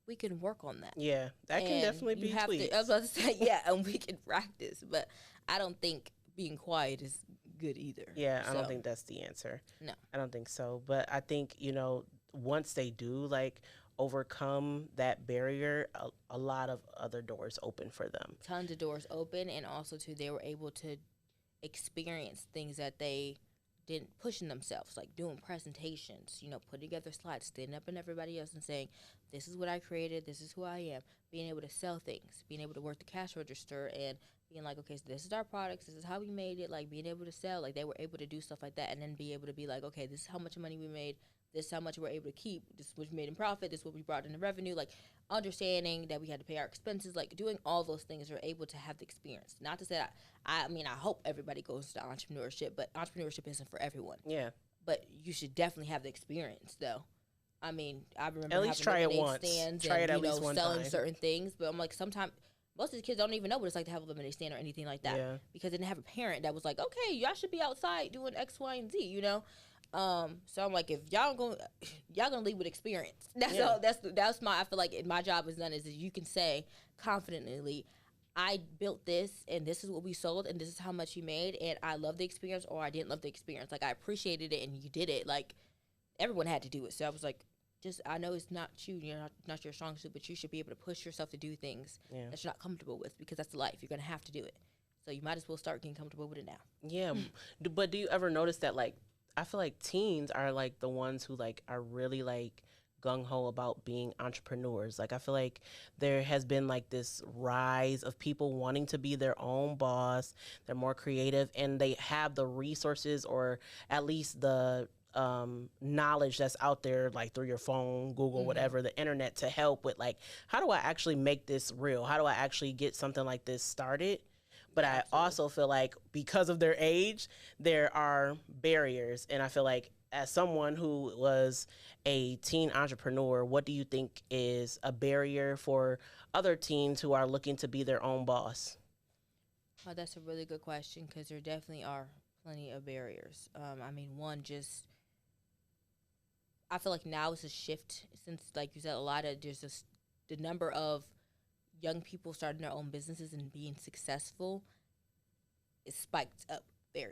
S1: we can work on that.
S2: Yeah, that can definitely be tweaked.
S1: I was about to say, yeah, and we can practice. But I don't think being quiet is good either.
S2: Yeah, I don't think that's the answer.
S1: No.
S2: I don't think so. But I think, once they do, like, overcome that barrier, a lot of other doors open for them.
S1: Tons of doors open, and also, too, they were able to experience things that they didn't push in themselves, like doing presentations, putting together slides, standing up in everybody else and saying, this is what I created, this is who I am, being able to sell things, being able to work the cash register and being like, okay, so this is our products, this is how we made it, like being able to sell, like they were able to do stuff like that and then be able to be like, okay, this is how much money we made, this is how much we're able to keep, this is what we made in profit, this is what we brought in the revenue, like understanding that we had to pay our expenses, like doing all those things, are able to have the experience. Not to say that, I hope everybody goes to entrepreneurship, but entrepreneurship isn't for everyone.
S2: Yeah.
S1: But you should definitely have the experience, though. I remember
S2: at least try it once. Try it at least one
S1: selling
S2: time.
S1: certain things, but I'm like, sometimes most of the kids don't even know what it's like to have a lemonade stand or anything like that, because they didn't have a parent that was like, okay, y'all should be outside doing X, Y, and Z, So I'm like, if y'all gonna leave with experience. That's all. That's my. I feel like my job is done. Is that you can say confidently, I built this, and this is what we sold, and this is how much you made, and I love the experience, or I didn't love the experience. Like I appreciated it, and you did it. Like everyone had to do it. So I was like, I know it's not you, not your strong suit, but you should be able to push yourself to do things that you're not comfortable with, because that's life. You're gonna have to do it. So you might as well start getting comfortable with it now.
S2: Yeah, but do you ever notice that, like, I feel like teens are like the ones who like are really like gung-ho about being entrepreneurs. Like I feel like there has been like this rise of people wanting to be their own boss. They're more creative and they have the resources, or at least the knowledge that's out there, like through your phone, Google, whatever, the internet, to help with like, how do I actually make this real? How do I actually get something like this started? But I also feel like because of their age, there are barriers. And I feel like as someone who was a teen entrepreneur, what do you think is a barrier for other teens who are looking to be their own boss?
S1: Oh, that's a really good question, because there definitely are plenty of barriers. One, just I feel like now it's a shift since, like you said, there's just the number of young people starting their own businesses and being successful is spiked up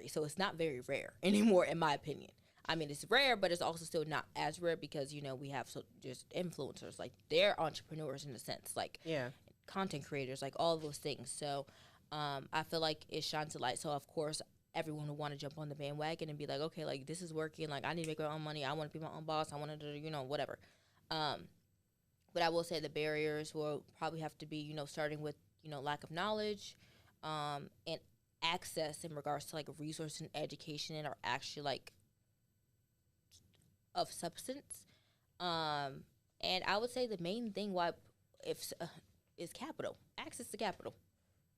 S1: so it's not very rare anymore, in my opinion. It's rare, but it's also still not as rare, because we have just influencers, like they're entrepreneurs in a sense, like content creators, like all those things. So I feel like it shines a light. So of course everyone will want to jump on the bandwagon and be like, okay, like this is working, like I need to make my own money, I want to be my own boss, I want to do whatever. But I will say the barriers will probably have to be, starting with, lack of knowledge, and access in regards to like resource and education, and are actually like of substance. And I would say the main thing is capital, access to capital.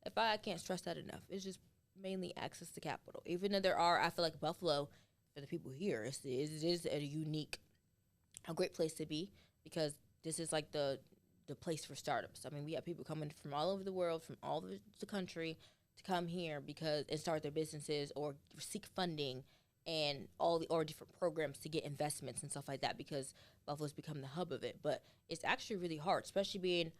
S1: If I can't stress that enough, it's just mainly access to capital. Even though I feel like Buffalo, for the people here, it is a great place to be, because this is like the place for startups. We have people coming from all over the world, from all over the country, to come here and start their businesses or seek funding and or different programs to get investments and stuff like that, because Buffalo's become the hub of it. But it's actually really hard, especially being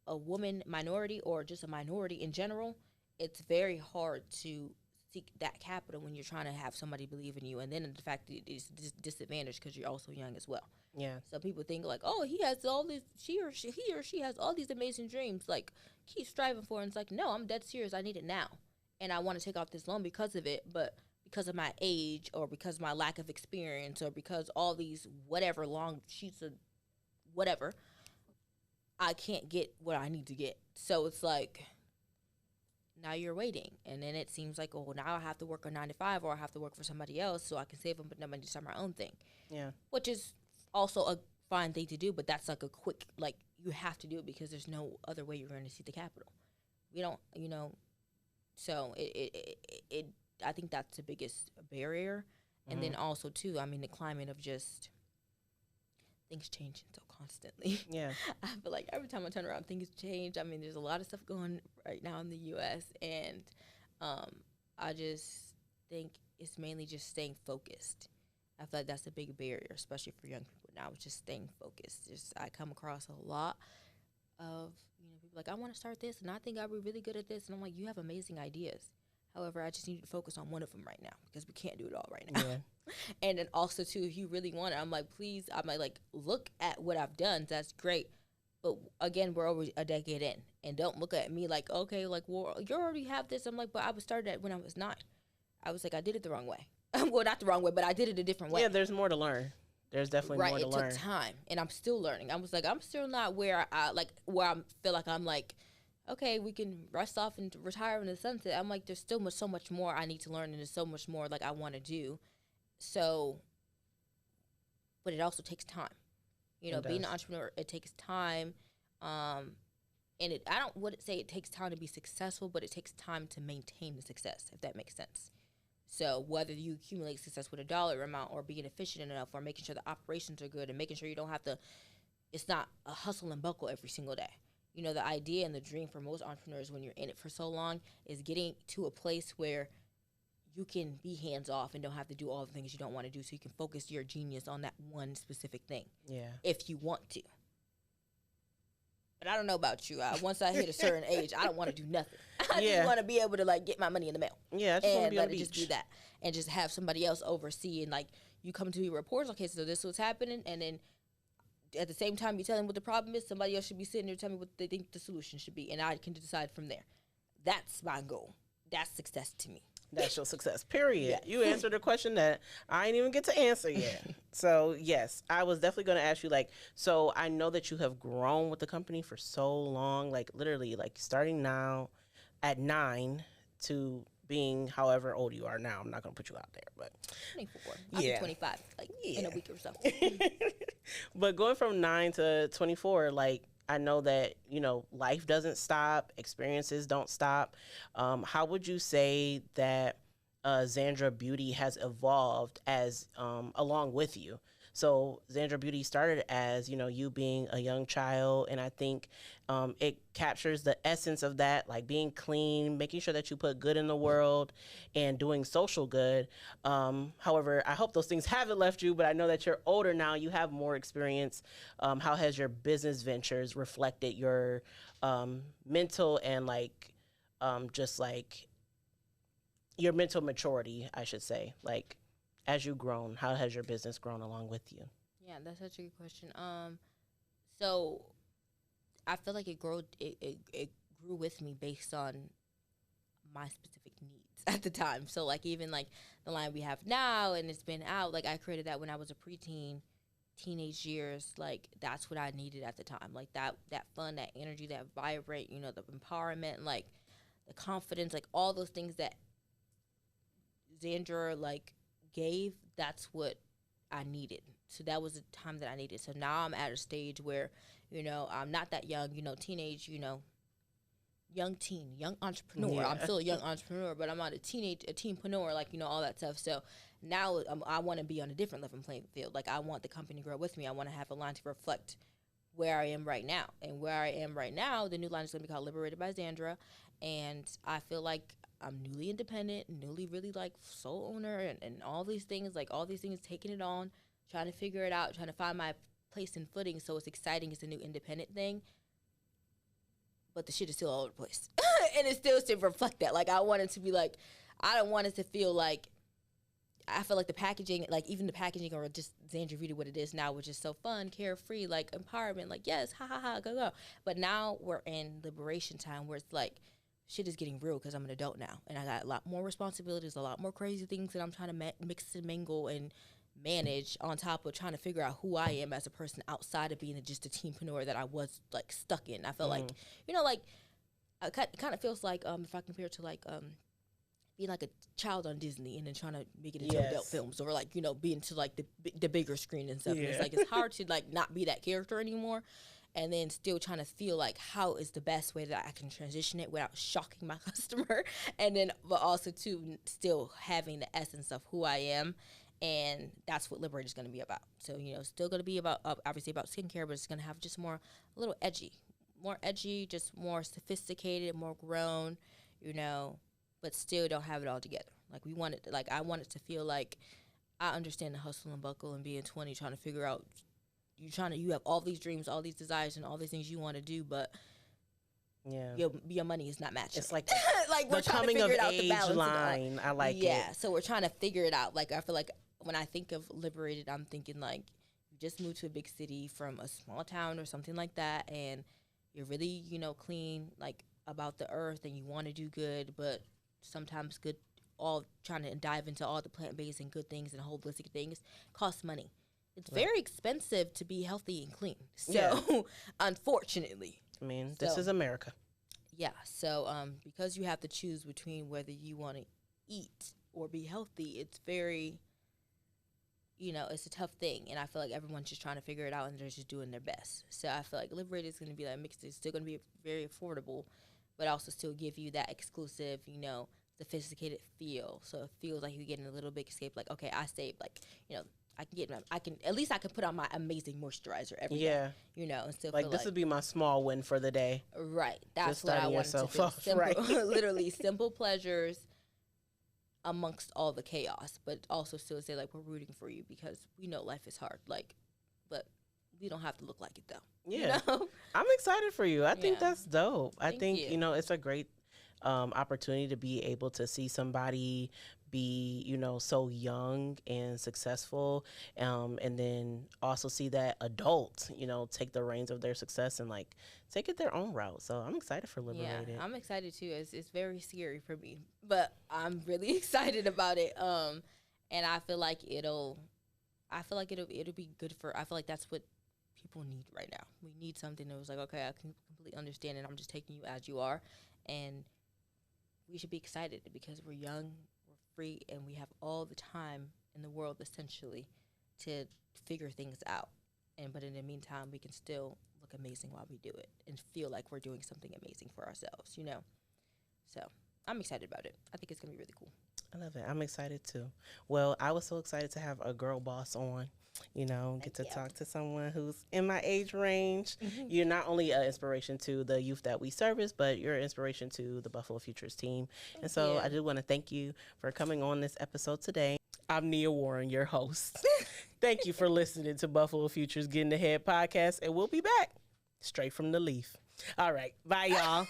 S1: a woman minority or just a minority in general. It's very hard to seek that capital when you're trying to have somebody believe in you, and then the fact that it's disadvantaged because you're also young as well.
S2: Yeah.
S1: So people think like, oh, he has all these, he or she has all these amazing dreams, like keep striving for it. And it's like, no, I'm dead serious. I need it now, and I want to take out this loan because of it, but because of my age, or because of my lack of experience, or because all these whatever long sheets of whatever, I can't get what I need to get. So it's like, now you're waiting, and then it seems like, oh, now I have to work a 9 to 5, or I have to work for somebody else so I can save them, but then I need to start my own thing.
S2: Yeah.
S1: Which is also a fine thing to do, but that's like a quick, like, you have to do it because there's no other way you're going to see the capital. We don't, so it I think that's the biggest barrier. And then also, too, the climate of just things changing so constantly.
S2: Yeah.
S1: I feel like every time I turn around, things change. There's a lot of stuff going right now in the U.S., and I just think it's mainly just staying focused I feel like that's a big barrier, especially for young people now. It's just staying focused. I come across a lot of people like, I want to start this, and I think I'll be really good at this, and I'm like, you have amazing ideas. However, I just need to focus on one of them right now because we can't do it all right now. Yeah. And then also too, if you really want it, I'm like, please, I might like look at what I've done. That's great. But again, we're over a decade in, and don't look at me like, okay, like, well, you already have this. I'm like, but I was started at when I was 9. I was like, I did it the wrong way. Well, not the wrong way, but I did it a different way.
S2: Yeah, there's more to learn. There's definitely more to learn.
S1: Right, it took time, and I'm still learning. I was like, I'm still not where I feel like I'm like, okay, we can rest off and retire in the sunset. I'm like, there's still so much more I need to learn, and there's so much more like I want to do. So, but it also takes time. Being an entrepreneur, it takes time. And I don't want to say it takes time to be successful, but it takes time to maintain the success, if that makes sense. So whether you accumulate success with a dollar amount or being efficient enough or making sure the operations are good and making sure you don't have to, it's not a hustle and buckle every single day. The idea and the dream for most entrepreneurs when you're in it for so long is getting to a place where you can be hands off and don't have to do all the things you don't want to do, so you can focus your genius on that one specific thing.
S2: Yeah.
S1: If you want to. But I don't know about you. Once I hit a certain age, I don't want to do nothing. I just want to be able to like get my money in the mail.
S2: Yeah, I just want to be on the beach.
S1: Just do that, and just have somebody else oversee, and like you come to me reports. Okay, so this is what's happening, and then at the same time you tell them what the problem is. Somebody else should be sitting there telling me what they think the solution should be, and I can decide from there. That's my goal. That's success to me.
S2: That's your success, period.
S1: Yes.
S2: You answered a question that I ain't even get to answer yet. So, yes, I was definitely going to ask you, like, so I know that you have grown with the company for so long, like, literally, like, starting now at 9 to being however old you are now. I'm not going to put you out there, but
S1: 24. I'll be 25, like, in a week or so.
S2: But going from 9 to 24, like, I know that, life doesn't stop, experiences don't stop. How would you say that Zandra Beauty has evolved as along with you? So Zandra Beauty started as, you being a young child, and I think it captures the essence of that, like being clean, making sure that you put good in the world, and doing social good. However, I hope those things haven't left you, but I know that you're older now, you have more experience. How has your business ventures reflected your mental and just like your mental maturity, I should say, like, as you've grown, how has your business grown along with you?
S1: Yeah, that's such a good question. So I feel like it grew with me based on my specific needs at the time. So like even like the line we have now and it's been out, like I created that when I was a preteen, teenage years. Like that's what I needed at the time. Like that fun, that energy, that vibrate, the empowerment, like the confidence, like all those things that Zandra like gave, that's what I needed. So that was the time that I needed. So now I'm at a stage where, I'm not that young, teenage, young entrepreneur. Yeah. I'm still a young entrepreneur, but I'm not a teenpreneur, like, all that stuff. So now I want to be on a different level playing field. Like I want the company to grow with me. I want to have a line to reflect where I am right now. And where I am right now, the new line is going to be called Liberated by Zandra. And I feel like I'm newly independent, newly really like soul owner and all these things, taking it on, trying to figure it out, trying to find my place and footing. So it's exciting. It's a new independent thing. But the shit is still all over the place. And it still should reflect that. Like I want it to be like, I don't want it to feel like, I feel like the packaging, like even the packaging or just Zandra Beauty, what it is now, which is so fun, carefree, like empowerment, like yes, ha ha ha, go go. But now we're in liberation time where it's like, shit is getting real because I'm an adult now. And I got a lot more responsibilities, a lot more crazy things that I'm trying to mix and mingle and manage on top of trying to figure out who I am as a person outside of being just a teenpreneur that I was like stuck in. I felt like, like it kind of feels like if I compare it to like being like a child on Disney and then trying to make it into adult films or like, being to like the bigger screen and stuff. Yeah. And it's like, it's hard to like not be that character anymore. And then still trying to feel like how is the best way that I can transition it without shocking my customer. And then, but also too, still having the essence of who I am. And that's what Liberated is going to be about. So, still going to be about, obviously about skincare, but it's going to have just a little edgy, just more sophisticated, more grown, but still don't have it all together. Like I want it to feel like I understand the hustle and buckle and being 20, trying to figure out, you have all these dreams, all these desires, and all these things you want to do, but your money is not matching.
S2: It's like
S1: like we're trying to figure it out, the balance
S2: line. I like it.
S1: Yeah, so we're trying to figure it out. Like I feel like when I think of liberated, I'm thinking like you just moved to a big city from a small town or something like that, and you're really, clean, like about the earth, and you want to do good, but sometimes good, all trying to dive into all the plant-based and good things and holistic things costs money. It's very expensive to be healthy and clean. So, unfortunately.
S2: I mean, this is America.
S1: Yeah. So, because you have to choose between whether you want to eat or be healthy, it's very, it's a tough thing. And I feel like everyone's just trying to figure it out, and they're just doing their best. So, I feel like Liberated is going to be like mixed. It's still going to be very affordable, but also still give you that exclusive, sophisticated feel. So, it feels like you're getting a little bit escape. Like, okay, I saved, like, at least I can put on my amazing moisturizer every day, and still
S2: like
S1: feel
S2: this would be my small win for the day.
S1: Right. That's what I wanted to do. Simple, literally simple pleasures amongst all the chaos, but also still say like we're rooting for you because we know life is hard. Like, but we don't have to look like it though.
S2: Yeah. I'm excited for you. I think that's dope. I think, it's a great opportunity to be able to see somebody be, so young and successful, and then also see that adults, take the reins of their success and like take it their own route. So I'm excited for Liberated.
S1: Yeah, I'm excited too. It's very scary for me, but I'm really excited about it. And I feel like it'll be good for. I feel like that's what people need right now. We need something that was like, okay, I can completely understand it. I'm just taking you as you are, and we should be excited because we're young, we're free, and we have all the time in the world essentially to figure things out. But in the meantime, we can still look amazing while we do it and feel like we're doing something amazing for ourselves, So I'm excited about it. I think it's going to be really cool.
S2: I love it. I'm excited too. Well, I was so excited to have a girl boss on, get to talk to someone who's in my age range. Mm-hmm. You're not only an inspiration to the youth that we service, but you're an inspiration to the Buffalo Futures team. And so I do want to thank you for coming on this episode today. I'm Nia Warren, your host. Thank you for listening to Buffalo Futures Getting Ahead podcast, and we'll be back straight from the leaf. All right. Bye, y'all.